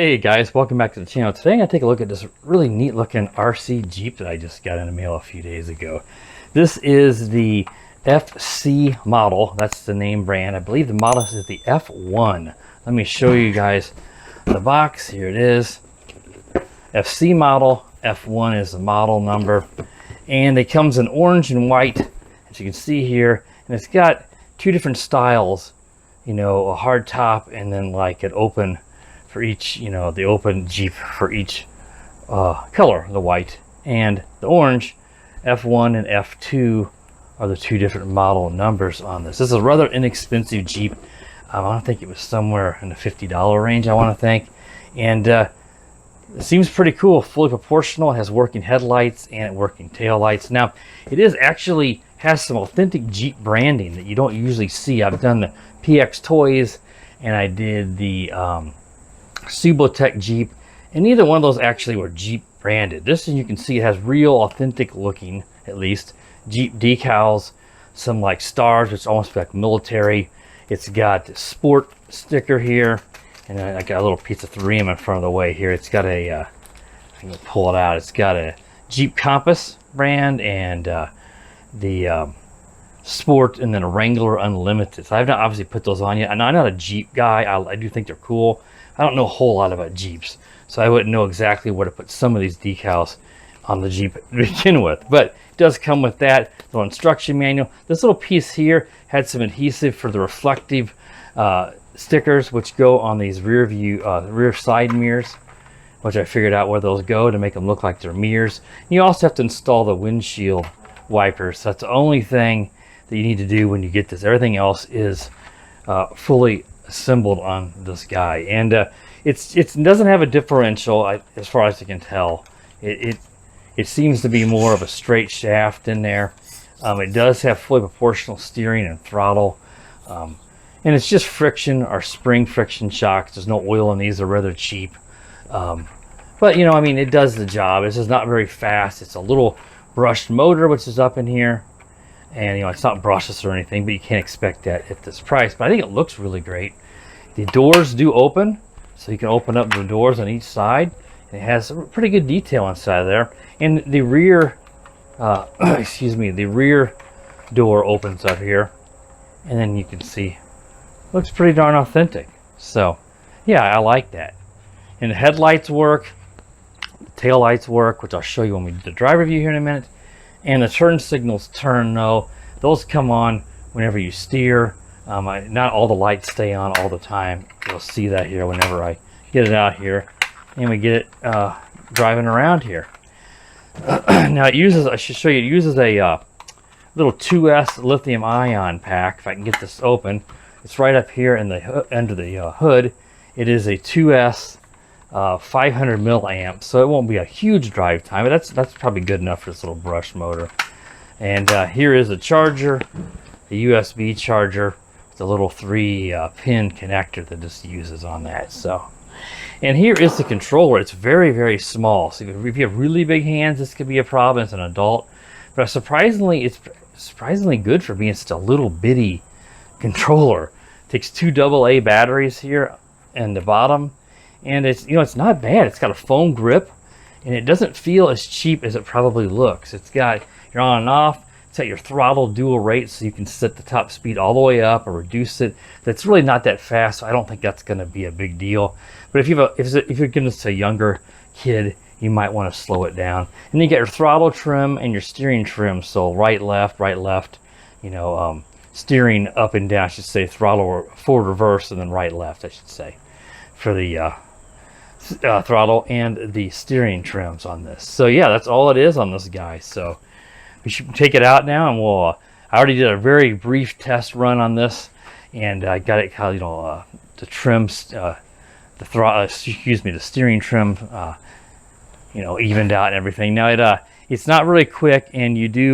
Hey guys, welcome back to the channel. Today I'm going to take a look at this really neat looking RC Jeep that I just got in the mail a few days ago. This is the FC model. That's the name brand. I believe the model is the F1. Let me show you guys the box. Here it is. FC model. F1 is the model number. And it comes in orange and white, as you can see here. And it's got two different styles. You know, a hard top and then like an open for each, you know, the open Jeep for each color, the white and the orange. F1 and F2 are the two different model numbers on this. This is a rather inexpensive Jeep. I think it was somewhere in the $50 range, I want to think. And it seems pretty cool, fully proportional. It has working headlights and working tail lights. Now, it is actually has some authentic Jeep branding that you don't usually see. I've done the PX Toys and I did the Subotech Jeep, and neither one of those actually were Jeep branded. This, as you can see, it has real authentic looking, at least, Jeep decals, some like stars, which almost feel like military. It's got the sport sticker here, and then I got a little piece of 3M in front of the way here. It's got a, I can pull it out, it's got a Jeep Compass brand and the Sport, and then a Wrangler Unlimited. So I've not obviously put those on yet. I'm not a Jeep guy. I do think they're cool. I don't know a whole lot about Jeeps, so I wouldn't know exactly where to put some of these decals on the Jeep to begin with. But it does come with that little instruction manual. This little piece here had some adhesive for the reflective stickers, which go on these rear side mirrors, which I figured out where those go to make them look like they're mirrors. And you also have to install the windshield wipers. That's the only thing that you need to do when you get this. Everything else is fully assembled on this guy, and it doesn't have a differential, as far as I can tell. It seems to be more of a straight shaft in there. It does have fully proportional steering and throttle, and it's just friction or spring friction shocks. There's no oil in these. They're rather cheap, but you know, I mean, it does the job. It's just not very fast. It's a little brushed motor, which is up in here. And you know, it's not brushless or anything, but you can't expect that at this price. But I think it looks really great. The doors do open, so you can open up the doors on each side. And it has pretty good detail inside there. And the rear, excuse me, the rear door opens up here, and then you can see, looks pretty darn authentic. So, yeah, I like that. And the headlights work, the tail lights work, which I'll show you when we do the drive review here in a minute. And the turn signals turn, though. Those come on whenever you steer. Not all the lights stay on all the time. You'll see that here whenever I get it out here. And we get it driving around here. Now it uses, I should show you, it uses a little 2S lithium ion pack. If I can get this open. It's right up here in the under the hood. It is a 2S 500 milliamps, so it won't be a huge drive time, but that's probably good enough for this little brush motor. And here is the charger, the USB charger, with a little 3-pin connector that this uses on that. So, and here is the controller. It's very, very small, so if you have really big hands, this could be a problem as an adult. But surprisingly, it's surprisingly good for being such a little bitty controller. It takes 2 AA batteries here in the bottom. And it's, you know, it's not bad. It's got a foam grip, and it doesn't feel as cheap as it probably looks. It's got your on and off. It's got your throttle dual rate, so you can set the top speed all the way up or reduce it. That's really not that fast, so I don't think that's going to be a big deal. But if you're giving this to a younger kid, you might want to slow it down. And then you get your throttle trim and your steering trim. So right, left, you know, steering up and down, I should say, throttle or forward, reverse, and then right, left, I should say, for the throttle and the steering trims on this. So yeah, that's all it is on this guy. So we should take it out now, and we'll I already did a very brief test run on this, and I got it kind of, you know, the trims, the throttle, excuse me, the steering trim, you know, evened out and everything. Now it's not really quick, and you do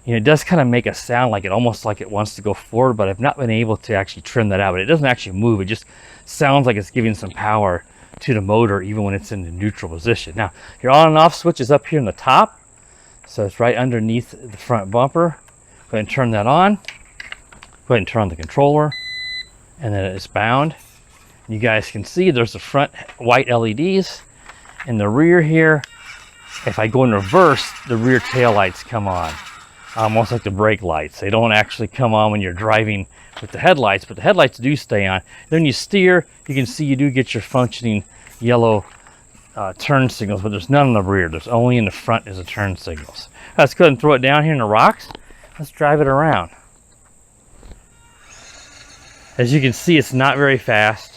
you know, it does kind of make a sound like it, almost like it wants to go forward, but I've not been able to actually trim that out. But it doesn't actually move. It just sounds like it's giving some power to the motor even when it's in the neutral position. Now, your on and off switch is up here in the top, so it's right underneath the front bumper. Go ahead and turn that on. Go ahead and turn on the controller, and then it's bound. You guys can see there's the front white LEDs. In the rear here, if I go in reverse, the rear tail lights come on. Almost like the brake lights. They don't actually come on when you're driving with the headlights, but the headlights do stay on. Then you steer, you can see you do get your functioning yellow turn signals, but there's none in the rear. There's only in the front is the turn signals. Let's go ahead and throw it down here in the rocks. Let's drive it around. As you can see, it's not very fast.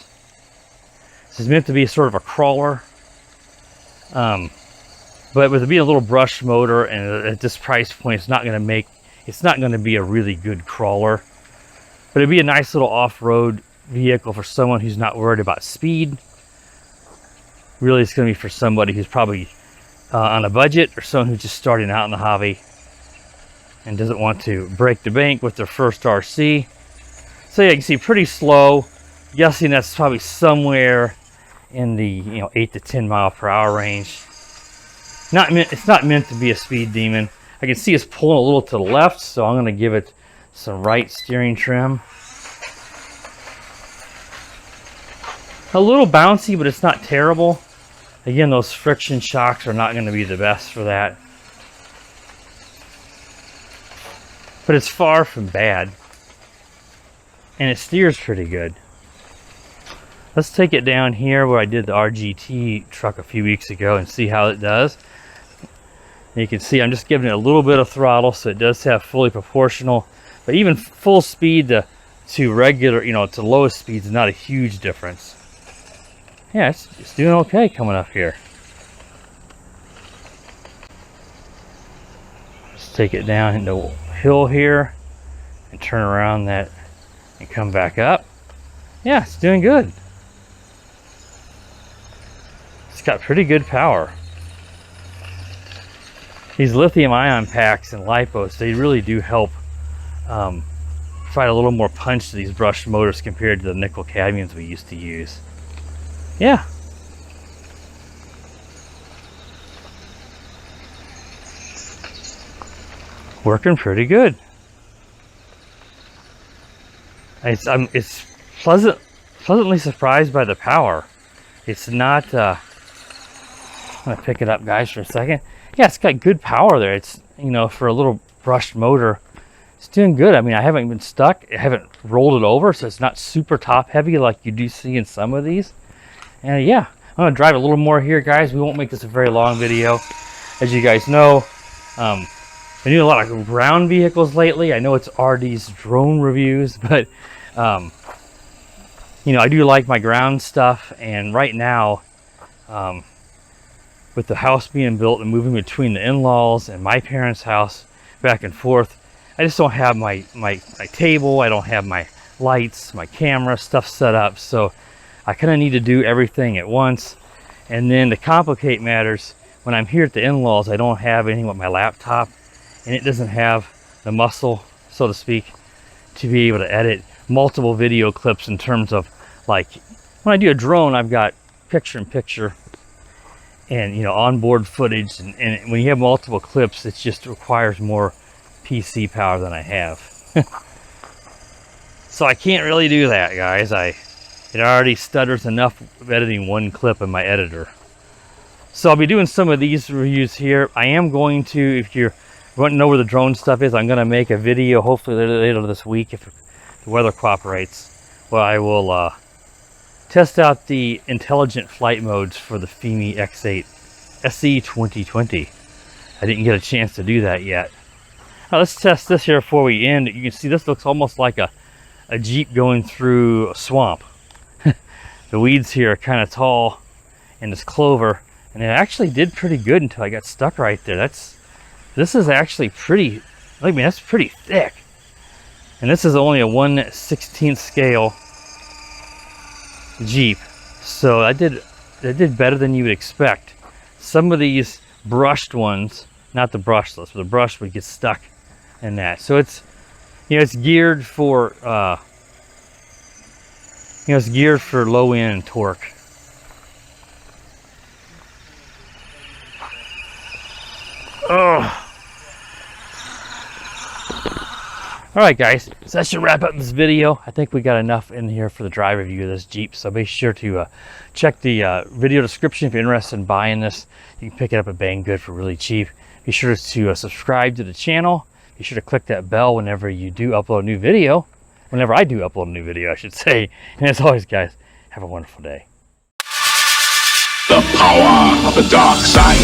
This is meant to be sort of a crawler. But with it being a little brush motor and at this price point, it's not going to be a really good crawler. But it'd be a nice little off-road vehicle for someone who's not worried about speed. Really, it's going to be for somebody who's probably on a budget, or someone who's just starting out in the hobby and doesn't want to break the bank with their first RC. So yeah, you can see pretty slow. Guessing that's probably somewhere in the 8 to 10 mile per hour range. It's not meant to be a speed demon. I can see it's pulling a little to the left, so I'm going to give it some right steering trim. A little bouncy, but it's not terrible. Again, those friction shocks are not going to be the best for that. But it's far from bad. And it steers pretty good. Let's take it down here where I did the RGT truck a few weeks ago and see how it does. And you can see I'm just giving it a little bit of throttle, so it does have fully proportional. But even full speed to regular, to lowest speeds is not a huge difference. Yeah, it's doing okay coming up here. Let's take it down into the hill here and turn around that and come back up. Yeah, it's doing good. It's got pretty good power. These lithium ion packs and lipos, they really do help provide a little more punch to these brushed motors compared to the nickel cadmiums we used to use. Yeah. Working pretty good. It's pleasantly surprised by the power. It's not I'm gonna pick it up, guys, for a second. Yeah, it's got good power there. It's, for a little brushed motor, it's doing good. I mean, I haven't been stuck. I haven't rolled it over, so it's not super top heavy like you do see in some of these. And yeah, I'm gonna drive a little more here, guys. We won't make this a very long video. As you guys know, I've been doing a lot of ground vehicles lately. I know it's RD's drone reviews, but I do like my ground stuff. And right now, with the house being built and moving between the in-laws and my parents' house back and forth, I just don't have my table. I don't have my lights, my camera, stuff set up. So I kind of need to do everything at once. And then to complicate matters, when I'm here at the in-laws, I don't have anything with my laptop, and it doesn't have the muscle, so to speak, to be able to edit multiple video clips in terms of, like, when I do a drone, I've got picture-in-picture and onboard footage, and when you have multiple clips, it just requires more PC power than I have. So I can't really do that, guys. It already stutters enough of editing one clip in my editor. So I'll be doing some of these reviews here. I am going to, if you want to know where the drone stuff is, I'm going to make a video hopefully later this week if the weather cooperates, where I will test out the intelligent flight modes for the FIMI X8 SE 2020. I didn't get a chance to do that yet. Now let's test this here before we end. You can see this looks almost like a Jeep going through a swamp. The weeds here are kind of tall and this clover, and it actually did pretty good until I got stuck right there. This is actually pretty, that's pretty thick. And this is only a 1/16 scale Jeep, so I did better than you would expect. Some of these brushed ones, not the brushless, but the brush would get stuck in that. So it's geared for it's geared for low end torque. Oh, All right, guys, so that should wrap up this video. I think we got enough in here for the drive review of this Jeep, so be sure to check the video description if you're interested in buying this. You can pick it up at Banggood for really cheap. Be sure to subscribe to the channel. Be sure to click that bell whenever you do upload a new video. Whenever I do upload a new video, I should say. And as always, guys, have a wonderful day. The power of the dark side.